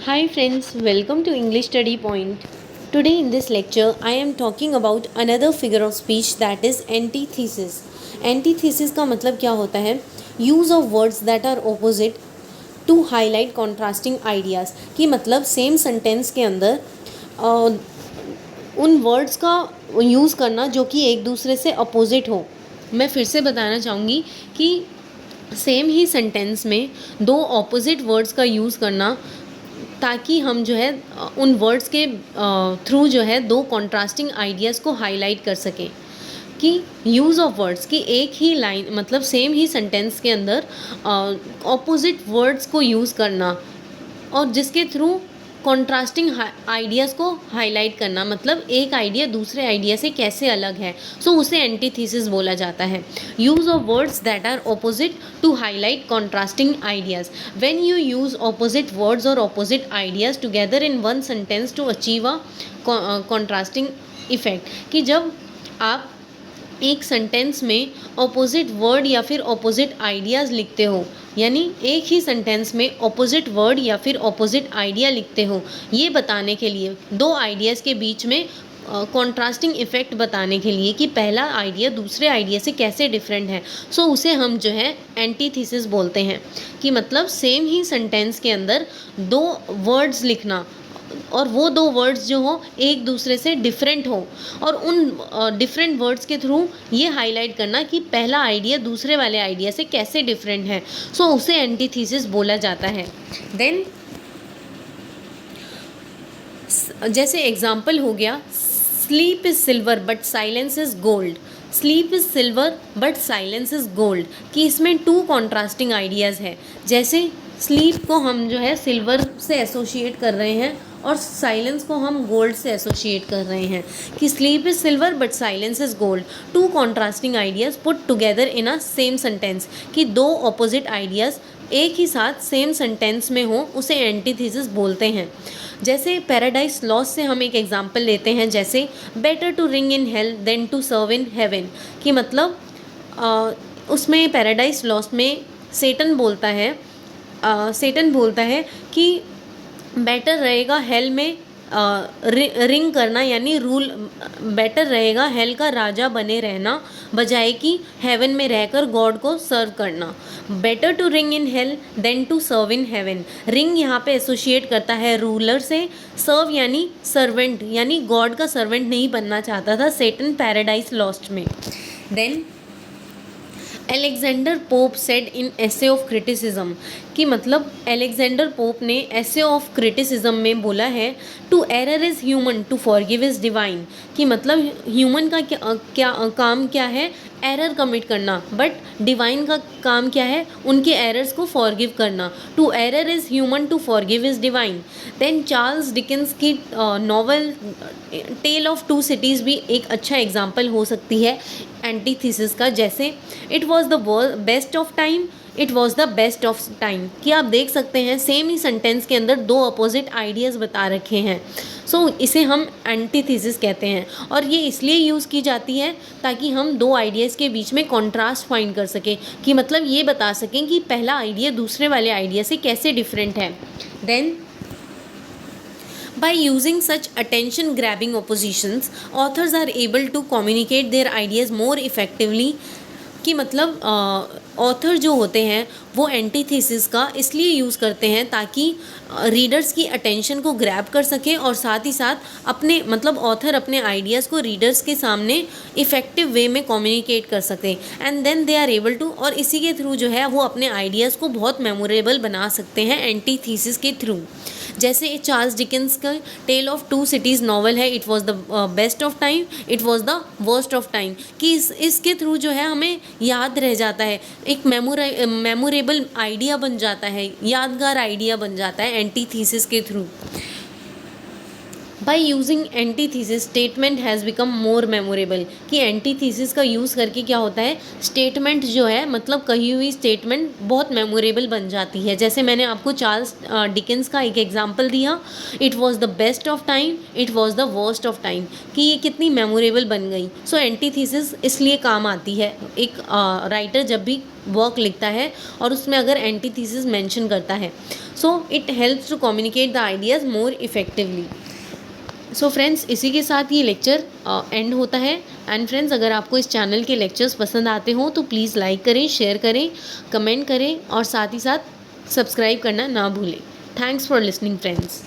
Hi friends, welcome to English Study Point. Today in this lecture, I am talking about another figure of speech that is antithesis. Antithesis का मतलब क्या होता है? Use of words that are opposite to highlight contrasting ideas. कि मतलब same sentence के अंदर उन वर्ड्स का यूज़ करना जो कि एक दूसरे से अपोजिट हो. मैं फिर से बताना चाहूँगी कि सेम ही सेंटेंस में दो ऑपोजिट वर्ड्स का यूज़ करना ताकि हम जो है उन वर्ड्स के थ्रू जो है दो कॉन्ट्रास्टिंग आइडियाज़ को हाईलाइट कर सकें. कि यूज़ ऑफ वर्ड्स की एक ही लाइन मतलब सेम ही सेंटेंस के अंदर ऑपोजिट वर्ड्स को यूज़ करना और जिसके थ्रू कॉन्ट्रास्टिंग आइडियाज़ को हाईलाइट करना, मतलब एक आइडिया दूसरे आइडिया से कैसे अलग है, सो उसे एंटीथीसिस बोला जाता है. Use of words that are opposite to highlight contrasting ideas. When you use opposite words और opposite ideas together in one sentence to achieve a contrasting effect. कि जब आप एक सेंटेंस में ऑपोजिट वर्ड या फिर ऑपोजिट आइडियाज़ लिखते हो, यानी एक ही सेंटेंस में ऑपोजिट वर्ड या फिर ऑपोजिट आइडिया लिखते हो, ये बताने के लिए दो आइडियाज़ के बीच में कॉन्ट्रास्टिंग इफेक्ट बताने के लिए कि पहला आइडिया दूसरे आइडिया से कैसे डिफरेंट है, सो उसे हम जो है एंटीथीसिस बोलते हैं. कि मतलब सेम ही सेंटेंस के अंदर दो वर्ड्स लिखना और वो दो वर्ड्स जो हो एक दूसरे से डिफरेंट हो और उन डिफरेंट वर्ड्स के थ्रू ये हाईलाइट करना कि पहला आइडिया दूसरे वाले आइडिया से कैसे डिफरेंट है, सो उसे एंटीथीसिस बोला जाता है. देन जैसे एग्जाम्पल हो गया, sleep is silver but silence is gold. Sleep is silver but silence is gold. कि इसमें टू कॉन्ट्रास्टिंग आइडियाज़ है. जैसे स्लीप को हम जो है सिल्वर से एसोशिएट कर रहे हैं और साइलेंस को हम गोल्ड से एसोशिएट कर रहे हैं. कि sleep is silver but silence is gold. To contrasting ideas put together in a same sentence. कि दो ऑपोजिट आइडियाज़ एक ही साथ सेम सेंटेंस में हो, उसे एंटीथीसिस बोलते हैं. जैसे पैराडाइज लॉस्ट से हम एक एग्जांपल लेते हैं, जैसे better to ring in hell than to serve in heaven. कि मतलब उसमें पैराडाइज लॉस्ट में सेटन बोलता है कि बेटर रहेगा हेल में रिंग करना, यानी रूल बेटर रहेगा हेल का राजा बने रहना बजाय कि हेवन में रहकर गॉड को सर्व करना. Better to ring in hell than to serve in heaven. Ring यहाँ पे एसोशिएट करता है रूलर से, सर्व यानी सर्वेंट, यानी गॉड का सर्वेंट नहीं बनना चाहता था सेटन पैराडाइज लॉस्ट में. Then Alexander Pope said in Essay of Criticism. कि मतलब एलेक्जेंडर पोप ने एसे ऑफ क्रिटिसिज्म में बोला है, to err is human to forgive is divine. कि मतलब ह्यूमन का काम क्या है, एरर कमिट करना, बट डिवाइन का काम क्या है, उनके एरर्स को फॉरगिव करना. To err is human to forgive is divine. Then Charles Dickens की novel tale of two cities भी एक अच्छा एग्जाम्पल हो सकती है एंटीथीसिस का. जैसे it was the best of time, it was the best of time. कि आप देख सकते हैं सेम ही सेंटेंस के अंदर दो अपोजिट आइडियाज़ बता रखे हैं, सो इसे हम एंटीथीसिस कहते हैं. और ये इसलिए यूज़ की जाती है ताकि हम दो आइडियाज़ के बीच में कॉन्ट्रास्ट फाइंड कर सकें, कि मतलब ये बता सकें कि पहला आइडिया दूसरे वाले आइडिया से कैसे डिफरेंट है. Then by using such attention grabbing oppositions, authors are able to communicate their ideas more effectively. कि मतलब ऑथर जो होते हैं वो एंटीथीसिस का इसलिए यूज़ करते हैं ताकि रीडर्स की अटेंशन को ग्रैब कर सकें और साथ ही साथ अपने मतलब ऑथर अपने आइडियाज़ को रीडर्स के सामने इफ़ेक्टिव वे में कम्युनिकेट कर सकें. And then they are able to, और इसी के थ्रू जो है वो अपने आइडियाज़ को बहुत मेमोरेबल बना सकते हैं एंटीथीसिस के थ्रू. जैसे चार्ल्स डिकेंस का tale of two cities novel है, it was the best of time, it was the worst of time. कि इसके थ्रू जो है हमें याद रह जाता है, एक मेमोरेबल आइडिया बन जाता है, यादगार आइडिया बन जाता है एंटीथीसिस के through. By using antithesis statement has become more memorable. कि एंटीथीसिस का यूज़ करके क्या होता है, स्टेटमेंट जो है मतलब कही हुई स्टेटमेंट बहुत मेमोरेबल बन जाती है. जैसे मैंने आपको चार्ल्स डिकेंस का एक एग्जांपल दिया, it was the best of time, it was the worst of time. कि ये कितनी मेमोरेबल बन गई. सो एंटीथीसिस इसलिए काम आती है एक राइटर जब भी वर्क लिखता है और उसमें अगर एंटीथीसिस मेंशन करता है. So it helps to communicate the ideas more effectively. So friends, इसी के साथ ये लेक्चर एंड होता है। एंड फ्रेंड्स, अगर आपको इस चैनल के लेक्चर्स पसंद आते हो तो प्लीज़ लाइक करें, शेयर करें, कमेंट करें और साथ ही साथ सब्सक्राइब करना ना भूलें। Thanks for listening friends.